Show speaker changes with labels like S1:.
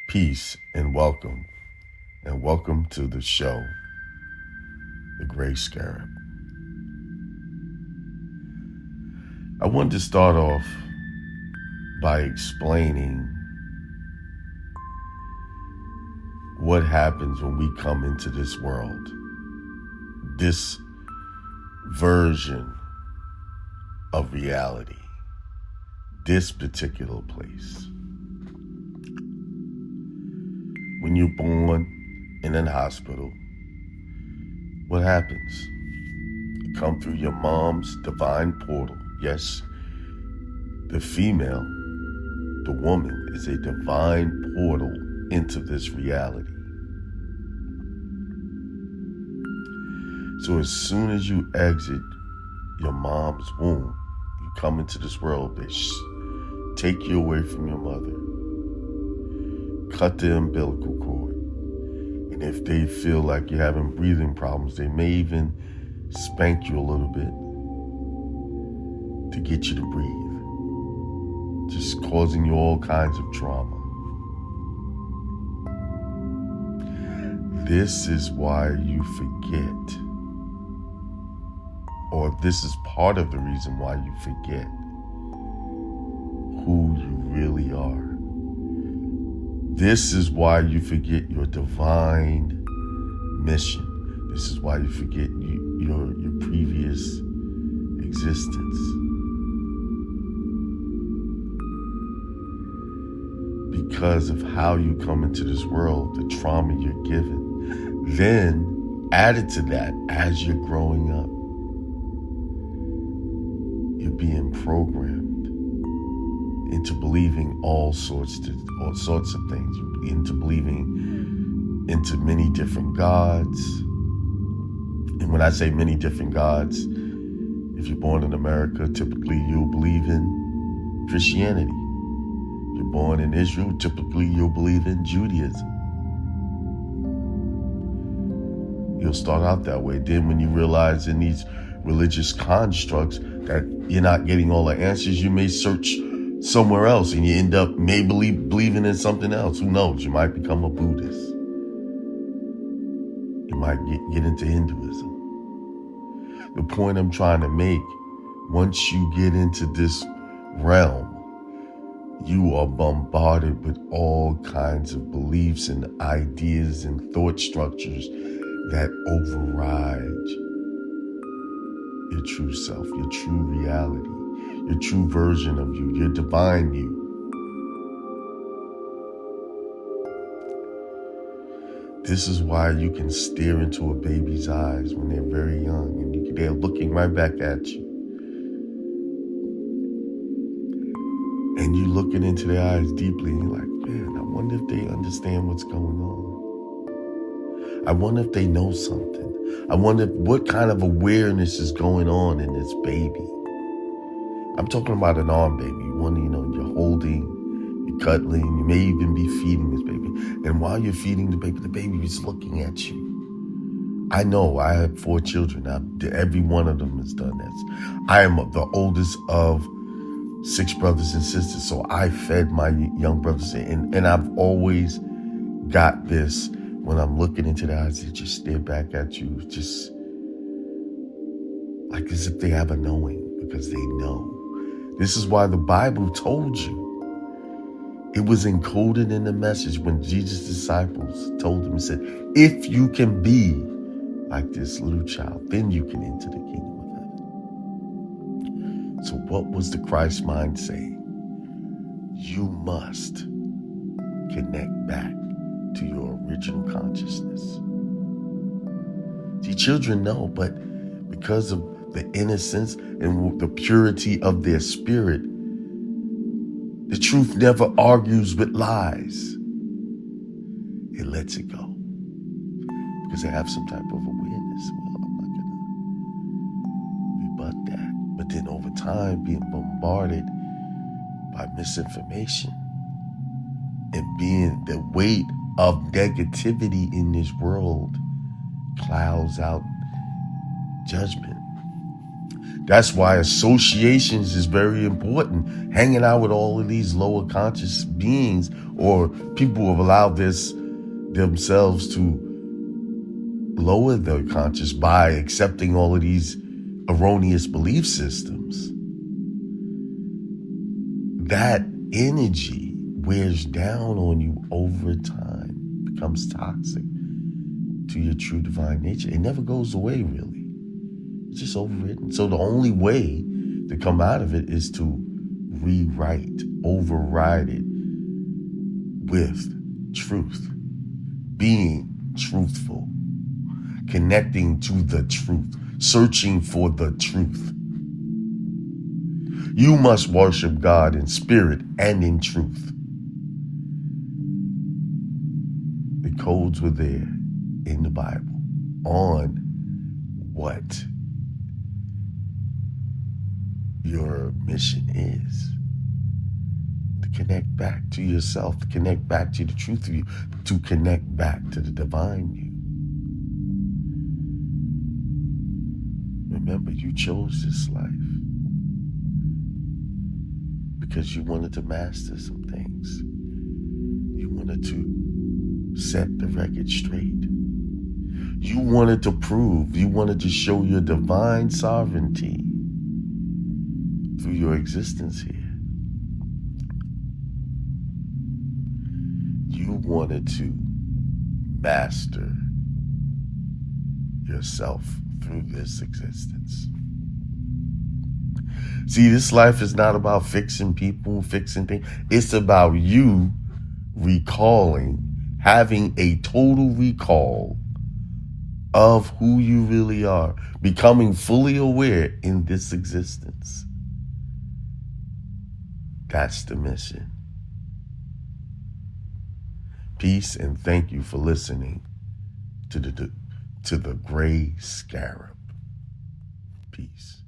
S1: Peace and welcome to the show, The Gray Scarab. I wanted to start off by explaining what happens when we come into this world, this version of reality, this particular place. When you're born in a hospital, what happens? You come through your mom's divine portal. Yes, the female, the woman, is a divine portal into this reality. So as soon as you exit your mom's womb, you come into this world, they take you away from your mother, cut the umbilical cord, and if they feel like you're having breathing problems, they may even spank you a little bit to get you to breathe, just causing you all kinds of trauma. This is why you forget, or this is part of the reason why you forget who you really are. This is why you forget your divine mission. This is why you forget your previous existence. Because of how you come into this world, the trauma you're given. Then, added to that, as you're growing up, you're being programmed into believing all sorts of things, into believing into many different gods. And when I say many different gods, if you're born in America, typically you'll believe in Christianity. If you're born in Israel, typically you'll believe in Judaism. You'll start out that way. Then when you realize in these religious constructs that you're not getting all the answers, you may search somewhere else and you end up maybe believing in something else. Who knows? You might become a Buddhist. You might get into Hinduism. The point I'm trying to make, once you get into this realm, you are bombarded with all kinds of beliefs and ideas and thought structures that override your true self, your true reality, your true version of you, your divine you. This is why you can stare into a baby's eyes when they're very young and they're looking right back at you. And you looking into their eyes deeply and you're like, man, I wonder if they understand what's going on. I wonder if they know something. I wonder what kind of awareness is going on in this baby. I'm talking about an arm baby, one, you're holding, you're cuddling, you may even be feeding this baby. And while you're feeding the baby is looking at you. I know, I have 4 children. Every one of them has done this. I am the oldest of 6 brothers and sisters, so I fed my young brothers. And I've always got this, when I'm looking into their eyes, they just stare back at you, just like as if they have a knowing, because they know. This is why the Bible told you. It was encoded in the message when Jesus' disciples told him, he said, if you can be like this little child, then you can enter the kingdom of heaven. So what was the Christ mind saying? You must connect back to your original consciousness. See, children know, but because of the innocence and the purity of their spirit, the truth never argues with lies. It lets it go because they have some type of awareness. Well, I'm not gonna rebut that. But then over time, being bombarded by misinformation and being the weight of negativity in this world clouds out judgment. That's why associations is very important. Hanging out with all of these lower conscious beings or people who have allowed themselves to lower their conscious by accepting all of these erroneous belief systems. That energy wears down on you over time, becomes toxic to your true divine nature. It never goes away, really. It's just overridden. So the only way to come out of it is to rewrite, override it with truth, being truthful, connecting to the truth, searching for the truth. You must worship God in spirit and in truth. The codes were there in the Bible on what your mission is. To connect back to yourself, to connect back to the truth of you, to connect back to the divine you. Remember, you chose this life because you wanted to master some things. You wanted to set the record straight. You wanted to prove, you wanted to show your divine sovereignty through your existence here. You wanted to master yourself through this existence. See, this life is not about fixing people, fixing things. It's about you recalling, having a total recall of who you really are, becoming fully aware in this existence. That's the mission. Peace and thank you for listening to the Gray Scarab. Peace.